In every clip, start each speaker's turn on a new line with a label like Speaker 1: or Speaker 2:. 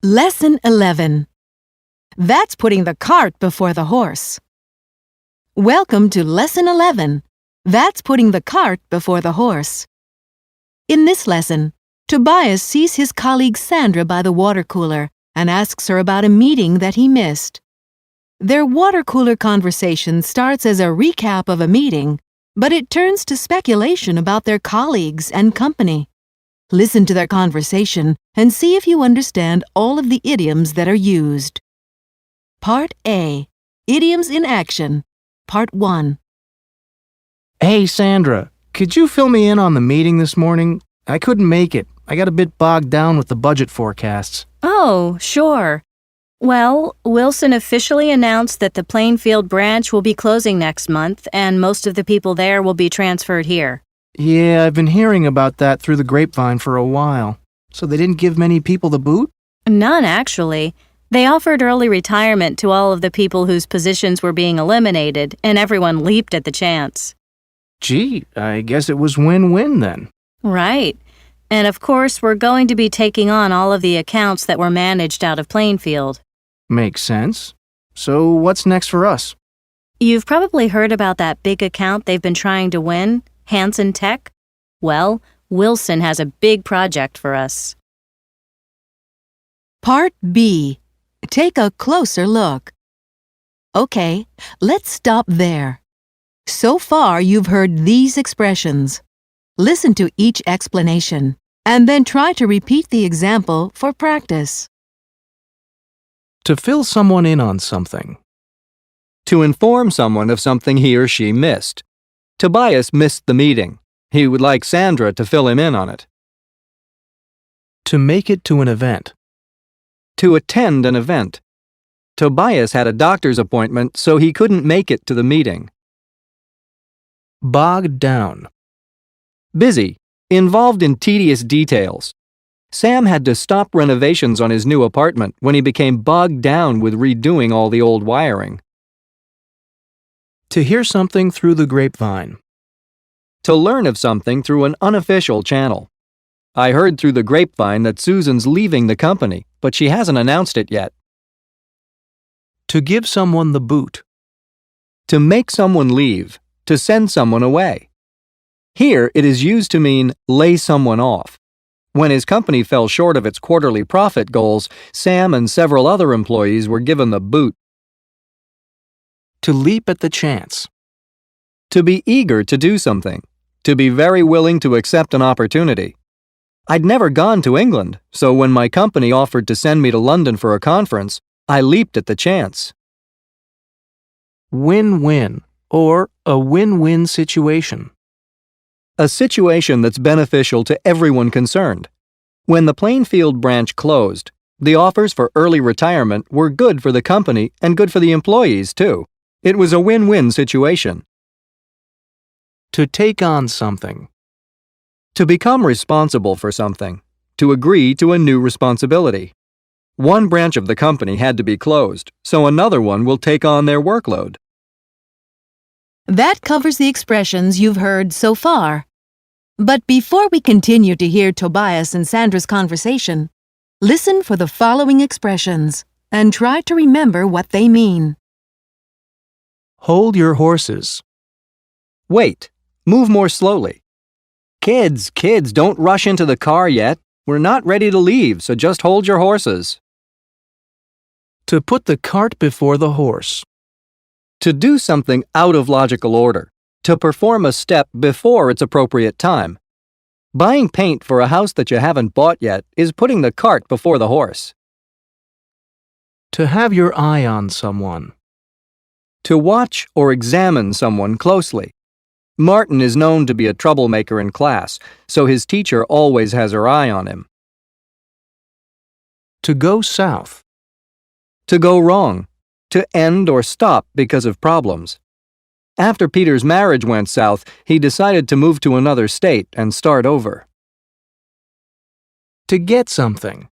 Speaker 1: Lesson 11. That's putting the cart before the horse. Welcome to Lesson 11. That's putting the cart before the horse. In this lesson, Tobias sees his colleague Sandra by the water cooler and asks her about a meeting that he missed. Their water cooler conversation starts as a recap of a meeting, but it turns to speculation about their colleagues and company. Listen to their conversation and see if you understand all of the idioms that are used. Part A. Idioms in Action. Part 1.
Speaker 2: Hey, Sandra, could you fill me in on the meeting this morning? I couldn't make it. I got a bit bogged down with the budget forecasts.
Speaker 3: Oh, sure. Well, Wilson officially announced that the Plainfield branch will be closing next month, and most of the people there will be transferred here.
Speaker 2: Yeah, I've been hearing about that through the grapevine for a while. So they didn't give many people the boot?
Speaker 3: None, actually. They offered early retirement to all of the people whose positions were being eliminated, and everyone leaped at the chance.
Speaker 2: Gee, I guess it was win-win then.
Speaker 3: Right. And of course, we're going to be taking on all of the accounts that were managed out of Plainfield.
Speaker 2: Makes sense. So what's next for us?
Speaker 3: You've probably heard about that big account they've been trying to win, Hanson Tech? Well, Wilson has a big project for us.
Speaker 1: Part B. Take a closer look. Okay, let's stop there. So far, you've heard these expressions. Listen to each explanation, and then try to repeat the example for practice.
Speaker 2: To fill someone in on something.
Speaker 4: To inform someone of something he or she missed. Tobias missed the meeting. He would like Sandra to fill him in on it.
Speaker 2: To make it to an event.
Speaker 4: To attend an event. Tobias had a doctor's appointment, so he couldn't make it to the meeting.
Speaker 2: Bogged down.
Speaker 4: Busy. Involved in tedious details. Sam had to stop renovations on his new apartment when he became bogged down with redoing all the old wiring.
Speaker 2: To hear something through the grapevine.
Speaker 4: To learn of something through an unofficial channel. I heard through the grapevine that Susan's leaving the company, but she hasn't announced it yet.
Speaker 2: To give someone the boot.
Speaker 4: To make someone leave. To send someone away. Here it is used to mean lay someone off. When his company fell short of its quarterly profit goals, Sam and several other employees were given the boot.
Speaker 2: To leap at the chance.
Speaker 4: To be eager to do something. To be very willing to accept an opportunity. I'd never gone to England, so when my company offered to send me to London for a conference, I leaped at the chance.
Speaker 2: Win-win, or a win-win situation.
Speaker 4: A situation that's beneficial to everyone concerned. When the Plainfield branch closed, the offers for early retirement were good for the company and good for the employees, too. It was a win-win situation.
Speaker 2: To take on something.
Speaker 4: To become responsible for something. To agree to a new responsibility. One branch of the company had to be closed, so another one will take on their workload.
Speaker 1: That covers the expressions you've heard so far. But before we continue to hear Tobias and Sandra's conversation, listen for the following expressions and try to remember what they mean.
Speaker 2: Hold your horses.
Speaker 4: Wait. Move more slowly. Kids, don't rush into the car yet. We're not ready to leave, so just hold your horses.
Speaker 2: To put the cart before the horse.
Speaker 4: To do something out of logical order. To perform a step before its appropriate time. Buying paint for a house that you haven't bought yet is putting the cart before the horse.
Speaker 2: To have your eye on someone.
Speaker 4: To watch or examine someone closely. Martin is known to be a troublemaker in class, so his teacher always has her eye on him.
Speaker 2: To go south.
Speaker 4: To go wrong. To end or stop because of problems. After Peter's marriage went south, he decided to move to another state and start over.
Speaker 2: To get something.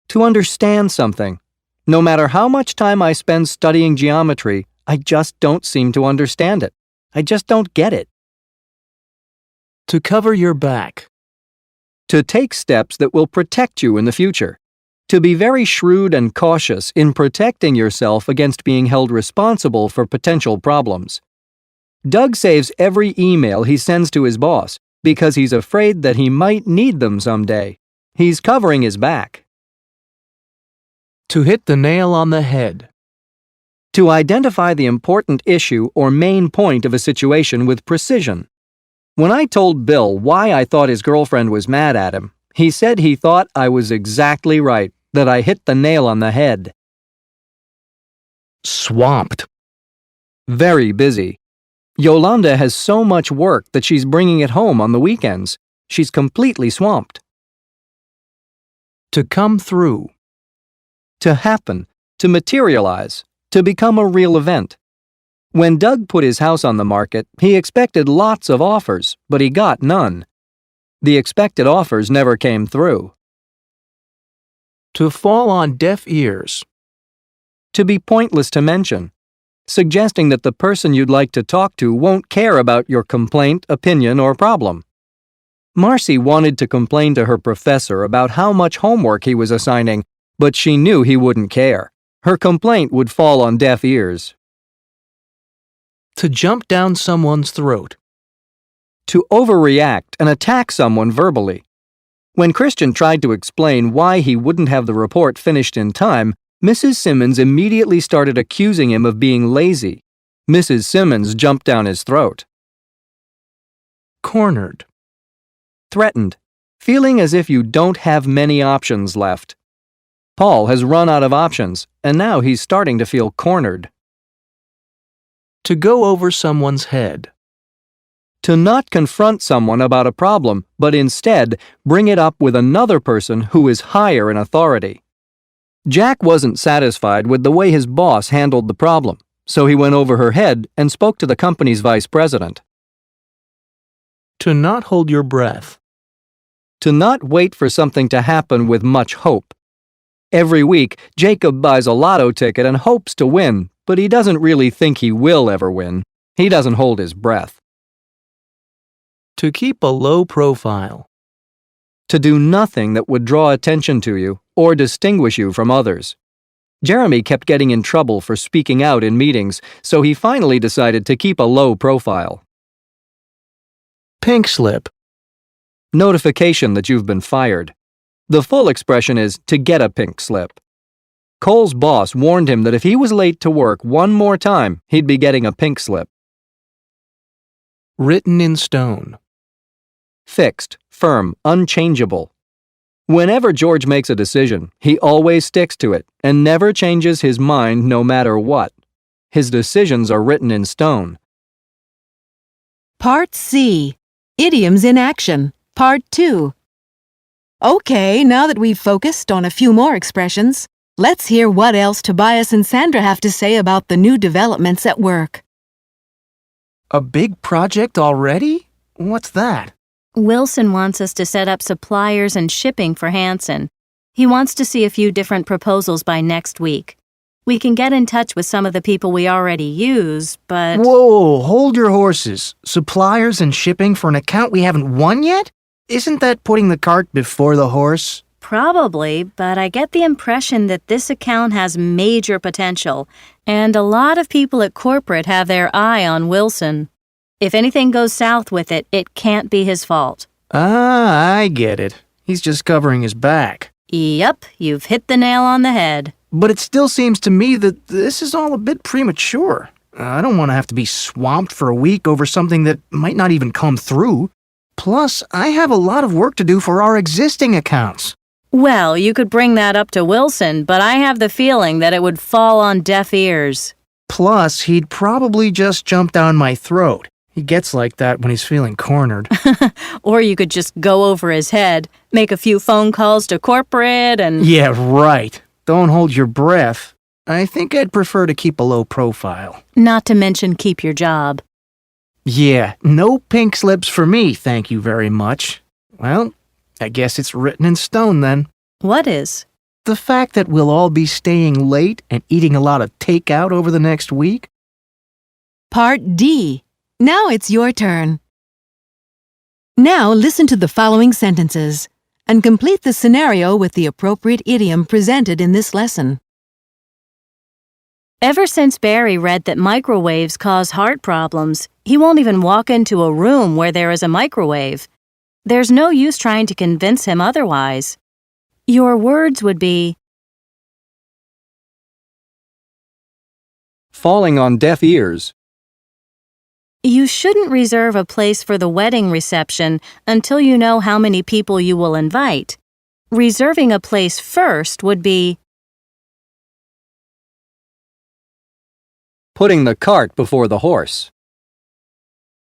Speaker 4: To understand something. No matter how much time I spend studying geometry, I just don't seem to understand it. I just don't get it.
Speaker 2: To cover your back.
Speaker 4: To take steps that will protect you in the future. To be very shrewd and cautious in protecting yourself against being held responsible for potential problems. Doug saves every email he sends to his boss because he's afraid that he might need them someday. He's covering his back.
Speaker 2: To hit the nail on the head.
Speaker 4: To identify the important issue or main point of a situation with precision. When I told Bill why I thought his girlfriend was mad at him, he said he thought I was exactly right, that I hit the nail on the head.
Speaker 2: Swamped.
Speaker 4: Very busy. Yolanda has so much work that she's bringing it home on the weekends. She's completely swamped.
Speaker 2: To come through.
Speaker 4: To happen, to materialize, to become a real event. When Doug put his house on the market, he expected lots of offers, but he got none. The expected offers never came through.
Speaker 2: To fall on deaf ears.
Speaker 4: To be pointless to mention, suggesting that the person you'd like to talk to won't care about your complaint, opinion, or problem. Marcy wanted to complain to her professor about how much homework he was assigning, but she knew he wouldn't care. Her complaint would fall on deaf ears.
Speaker 2: To jump down someone's throat.
Speaker 4: To overreact and attack someone verbally. When Christian tried to explain why he wouldn't have the report finished in time, Mrs. Simmons immediately started accusing him of being lazy. Mrs. Simmons jumped down his throat.
Speaker 2: Cornered.
Speaker 4: Threatened, feeling as if you don't have many options left. Paul has run out of options, and now he's starting to feel cornered.
Speaker 2: To go over someone's head.
Speaker 4: To not confront someone about a problem, but instead bring it up with another person who is higher in authority. Jack wasn't satisfied with the way his boss handled the problem, so he went over her head and spoke to the company's vice president.
Speaker 2: To not hold your breath.
Speaker 4: To not wait for something to happen with much hope. Every week, Jacob buys a lotto ticket and hopes to win, but he doesn't really think he will ever win. He doesn't hold his breath.
Speaker 2: To keep a low profile.
Speaker 4: To do nothing that would draw attention to you or distinguish you from others. Jeremy kept getting in trouble for speaking out in meetings, so he finally decided to keep a low profile.
Speaker 2: Pink slip.
Speaker 4: Notification that you've been fired. The full expression is to get a pink slip. Cole's boss warned him that if he was late to work one more time, he'd be getting a pink slip.
Speaker 2: Written in stone.
Speaker 4: Fixed, firm, unchangeable. Whenever George makes a decision, he always sticks to it and never changes his mind no matter what. His decisions are written in stone.
Speaker 1: Part C. Idioms in Action. Part 2. Okay, now that we've focused on a few more expressions, let's hear what else Tobias and Sandra have to say about the new developments at work.
Speaker 2: A big project already? What's that?
Speaker 3: Wilson wants us to set up suppliers and shipping for Hanson. He wants to see a few different proposals by next week. We can get in touch with some of the people we already use, but...
Speaker 2: Whoa, hold your horses. Suppliers and shipping for an account we haven't won yet? Isn't that putting the cart before the horse?
Speaker 3: Probably, but I get the impression that this account has major potential, and a lot of people at corporate have their eye on Wilson. If anything goes south with it, it can't be his fault.
Speaker 2: Ah, I get it. He's just covering his back.
Speaker 3: Yep, you've hit the nail on the head.
Speaker 2: But it still seems to me that this is all a bit premature. I don't want to have to be swamped for a week over something that might not even come through. Plus, I have a lot of work to do for our existing accounts.
Speaker 3: Well, you could bring that up to Wilson, but I have the feeling that it would fall on deaf ears.
Speaker 2: Plus, he'd probably just jump down my throat. He gets like that when he's feeling cornered.
Speaker 3: Or you could just go over his head, make a few phone calls to corporate and...
Speaker 2: Yeah, right. Don't hold your breath. I think I'd prefer to keep a low profile.
Speaker 3: Not to mention keep your job.
Speaker 2: Yeah, no pink slips for me, thank you very much. Well, I guess it's written in stone then.
Speaker 3: What is?
Speaker 2: The fact that we'll all be staying late and eating a lot of takeout over the next week.
Speaker 1: Part D. Now it's your turn. Now listen to the following sentences. and complete the scenario with the appropriate idiom presented in this lesson.
Speaker 3: Ever since Barry read that microwaves cause heart problems, he won't even walk into a room where there is a microwave. There's no use trying to convince him otherwise. Your words would be,
Speaker 4: falling on deaf ears,
Speaker 3: you shouldn't reserve a place for the wedding reception until you know how many people you will invite. Reserving a place first would be,
Speaker 4: putting the cart before the horse.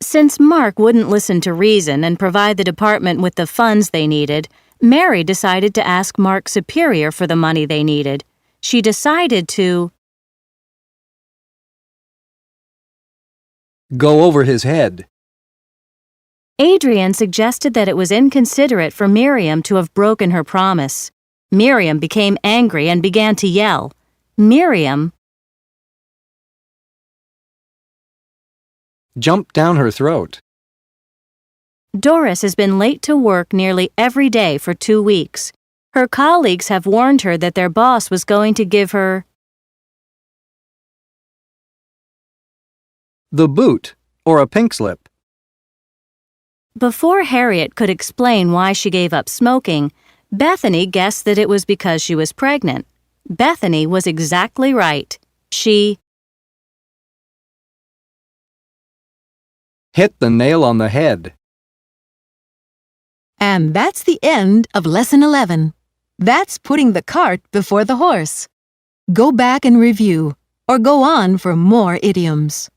Speaker 3: since Mark wouldn't listen to reason and provide the department with the funds they needed, Mary decided to ask Mark's superior for the money they needed. She decided to
Speaker 4: go over his head.
Speaker 3: Adrian suggested that it was inconsiderate for Miriam to have broken her promise. Miriam became angry and began to yell. Miriam
Speaker 4: Jumped down her throat.
Speaker 3: Doris has been late to work nearly every day for 2 weeks. Her colleagues have warned her that their boss was going to give her
Speaker 4: The boot, or a pink slip.
Speaker 3: Before Harriet could explain why she gave up smoking, Bethany guessed that it was because she was pregnant. Bethany was exactly right. She
Speaker 4: hit the nail on the head.
Speaker 1: And that's the end of Lesson 11. That's putting the cart before the horse. Go back and review, or go on for more idioms.